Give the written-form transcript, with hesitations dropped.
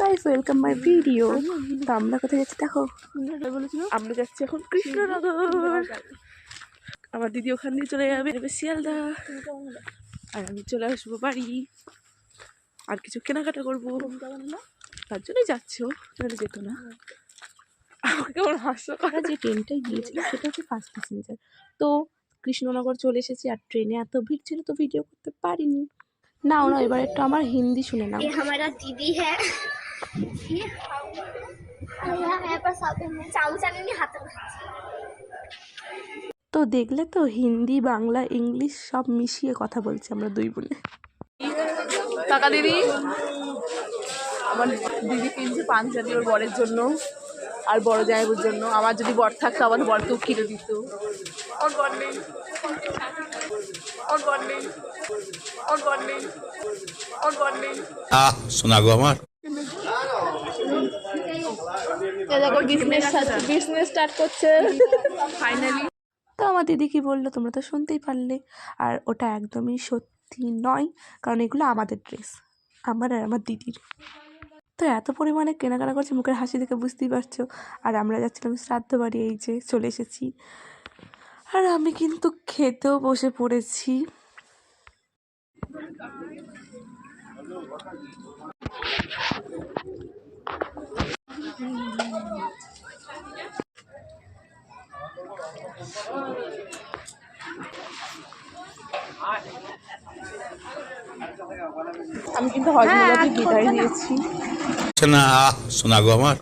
Guys, welcome my video. তো আমরা কোথায় যাচ্ছি দেখো, আমরা যাচ্ছি এখন কৃষ্ণনগর। আমার দিদি ওখান দিয়ে চলে যাবে শিয়ালদা, আর আমি চলে আসবো বাড়ি। আর কিছু কেনাকাটা করবো, তার জন্যই যাচ্ছ, তাহলে যেত না। আমাকে আমার হাস্যকর, যে ট্রেনটাই গিয়েছিল সেটা হচ্ছে ফার্স্ট প্যাসেঞ্জার। তো কৃষ্ণনগর চলে এসেছি, আর ট্রেনে এত ভিড় ছিল তো ভিডিও করতে পারিনি। না এবার একটু আমার হিন্দি শুনে নাও। हमारा दीदी है, তো দেখলে তো, হিন্দি বাংলা ইংলিশ সব মিশিয়ে কথা বলছি আমরা দুই বোনে। টাকা দিদি, আমার দিদি কিনছে পাঞ্জাবি ওর বরের জন্য আর বড় জায়ের জন্য। আমার যদি বর থাকতো আমার বরকেও কিনে দিত। ওর বর নেই, ওর বর নেই, ওর বর নেই, ওর বর নেই। শোনা গো আমার বিজনেস স্টার্ট করছে ফাইনালি। তো আমার দিদি কি বললো তোমরা তো শুনতেই পারলে, আর ওটা একদমই সত্যি নয়, কারণ এগুলো আমাদের ড্রেস, আমার আর আমার দিদির। তো এত পরিমাণে কেনাকাটা করছি, মুখের হাসি দেখে বুঝতেই পারছো। আর আমরা যাচ্ছিলাম শ্রাদ্ধ বাড়ি, এই যে চলে এসেছি। আর আমি কিন্তু খেতেও বসে পড়েছি। আমি কিন্তু হজমোলাতে বিদায় দিয়েছি। না শোনা গো আমার।